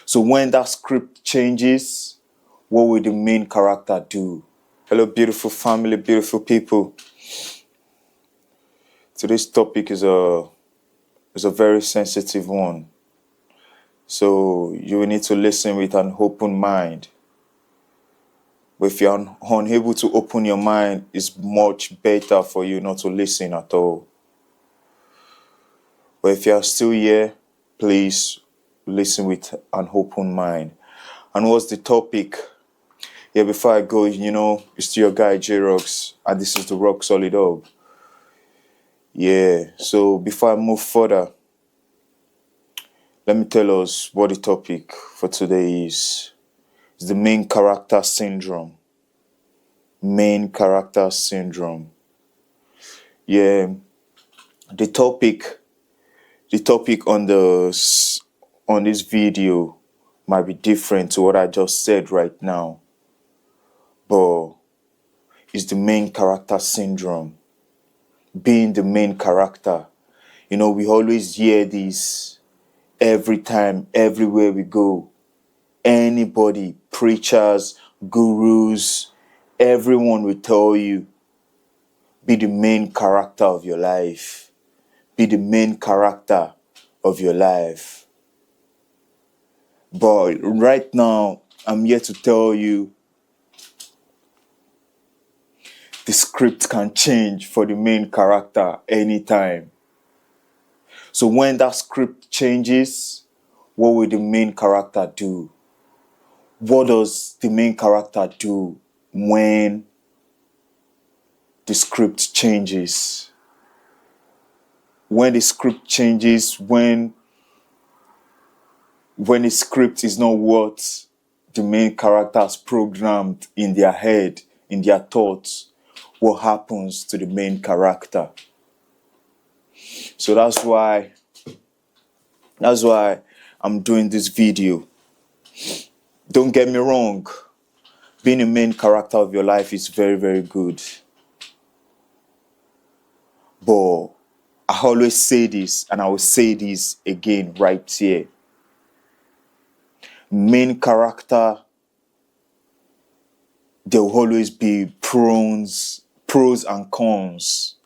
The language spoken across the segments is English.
So when that script changes, what will the main character do? Hello, beautiful family, beautiful people. Today's topic is a very sensitive one. So you will need to listen with an open mind. But if you're unable to open your mind, it's much better for you not to listen at all. But if you're still here, please listen with an open mind. And what's the topic? Yeah, before I go, it's your guy J-Rocks, and this is the Rock Solid Hub. Yeah, so before I move further, let me tell us what the topic for today is. It's the main character syndrome. Main character syndrome. Yeah, the topic on this video might be different to what I just said right now, but it's the main character syndrome. Being the main character. We always hear this every time, everywhere we go. Anybody, preachers, gurus, everyone will tell you, be the main character of your life. Be the main character of your life. But right now, I'm here to tell you, the script can change for the main character anytime. So when that script changes, what will the main character do? What does the main character do when the script changes? When the script changes, when the script is not what the main character has programmed in their head, in their thoughts, what happens to the main character? So that's why I'm doing this video. Don't get me wrong, being a main character of your life is very, very good. But I always say this, and I will say this again right here. Main character, there will always be pros and cons,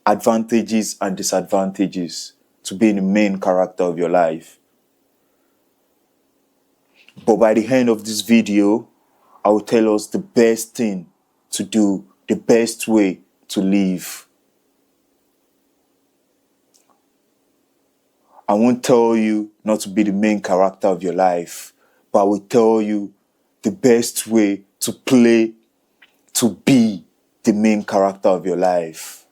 advantages and disadvantages to being the main character of your life. But by the end of this video, I will tell us the best thing to do, the best way to live. I won't tell you not to be the main character of your life, but I will tell you the best way to be the main character of your life.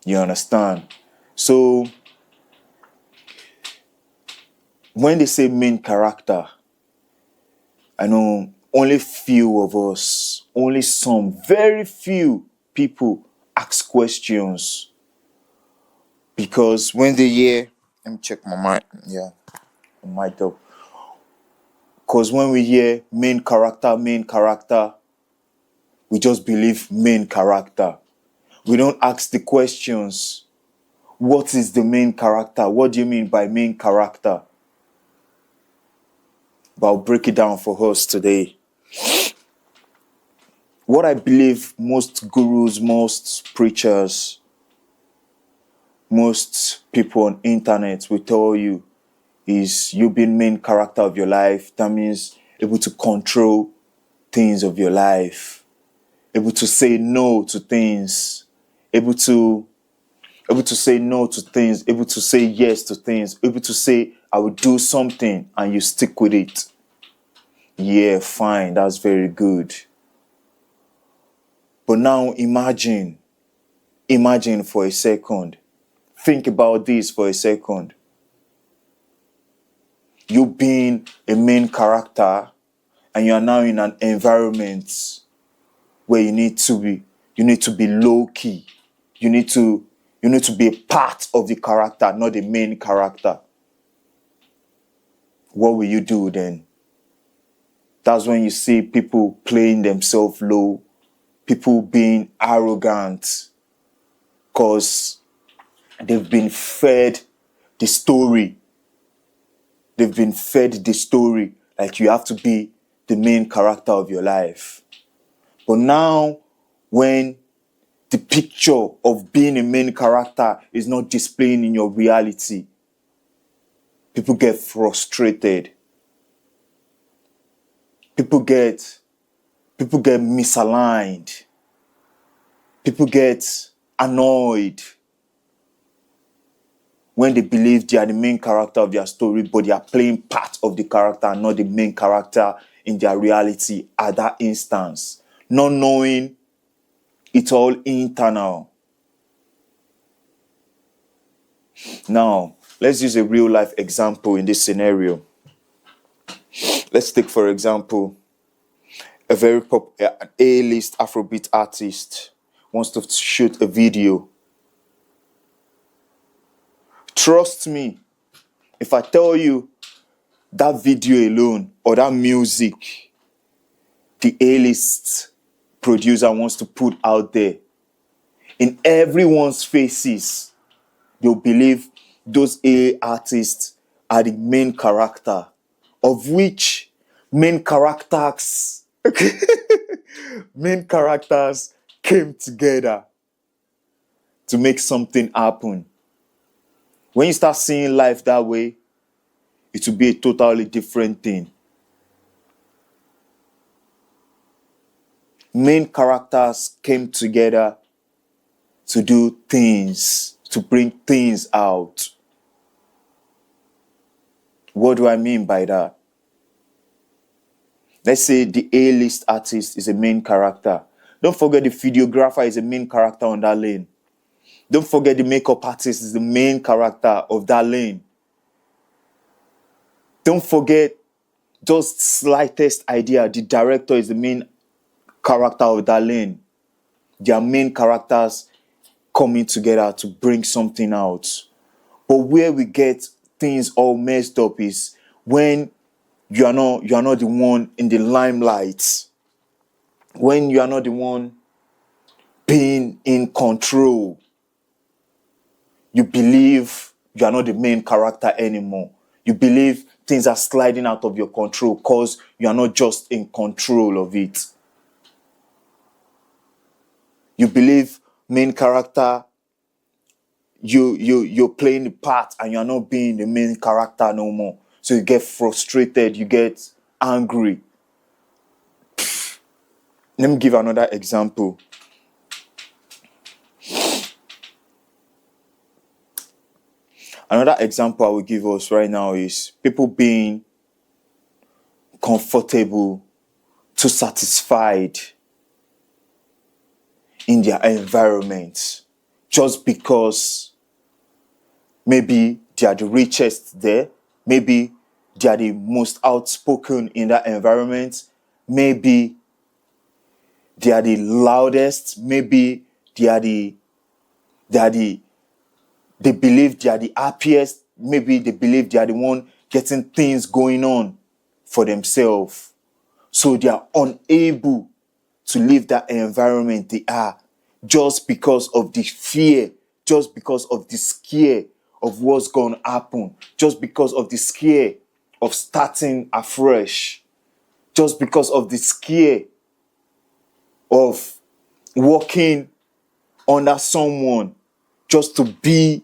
You understand? So, when they say main character, I know only few of us, only some, very few people ask questions. Because when they hear, let me check my mic. Yeah, my mic up. Because when we hear main character, we just believe main character. We don't ask the questions. What is the main character? What do you mean by main character? But I'll break it down for us today. What I believe most gurus, most preachers, most people on internet will tell you is you being main character of your life. That means able to control things of your life, able to say no to things, able to say no to things, able to say yes to things, able to say I will do something and you stick with it. Yeah, fine, that's very good. But now imagine for a second. Think about this for a second. You being a main character and you are now in an environment where you need to be low key. You need to be a part of the character, not the main character. What will you do then? That's when you see people playing themselves low, people being arrogant, because they've been fed the story They've been fed the story like you have to be the main character of your life. But now, when the picture of being a main character is not displaying in your reality, people get frustrated. People get misaligned. People get annoyed when they believe they are the main character of their story, but they are playing part of the character and not the main character in their reality at that instance. Not knowing it's all internal. Now, let's use a real life example in this scenario. Let's take, for example, a very A-list Afrobeat artist wants to shoot a video. Trust me, if I tell you that video alone or that music the A-list producer wants to put out there, in everyone's faces, they'll believe those A artists are the main character, of which main characters came together to make something happen. When you start seeing life that way, it will be a totally different thing. Main characters came together to do things, to bring things out. What do I mean by that? Let's say the A-list artist is a main character. Don't forget the videographer is a main character on that lane. Don't forget the makeup artist is the main character of that lane. Don't forget, just slightest idea, the director is the main character of that lane. Their main characters coming together to bring something out. But where we get things all messed up is when you are not the one in the limelight. When you are not the one being in control. You believe you are not the main character anymore. You believe things are sliding out of your control because you are not just in control of it. You believe main character, you're playing the part and you're not being the main character no more. So you get frustrated, you get angry. Let me give another example. Another example I will give us right now is people being comfortable, too satisfied in their environment just because maybe they are the richest there, maybe they are the most outspoken in that environment, maybe they are the loudest, maybe they believe they are the happiest, maybe they believe they are the one getting things going on for themselves. So they are unable to leave that environment they are just because of the fear, just because of the scare of what's going to happen, just because of the scare of starting afresh, just because of the scare of working under someone just to be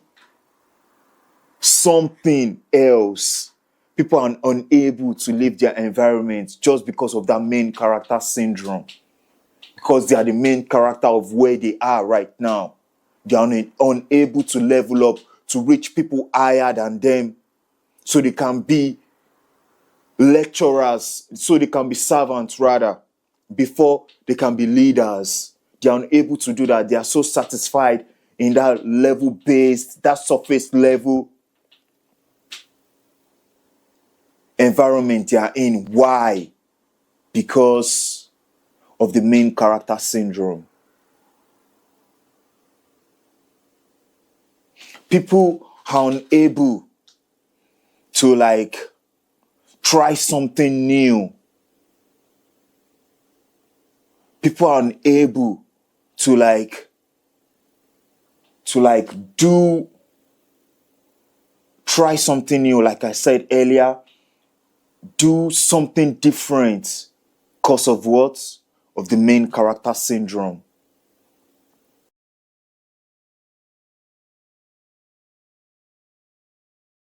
something else. People are unable to leave their environment just because of that main character syndrome. Because they are the main character of where they are right now. They are unable to level up to reach people higher than them so they can be lecturers, so they can be servants rather, before they can be leaders. They are unable to do that. They are so satisfied in that level-based, that surface level environment they are in. Why? Because of the main character syndrome. People are unable to try something new. People are unable to Try something new. Like I said earlier, do something different because of what? Of the main character syndrome.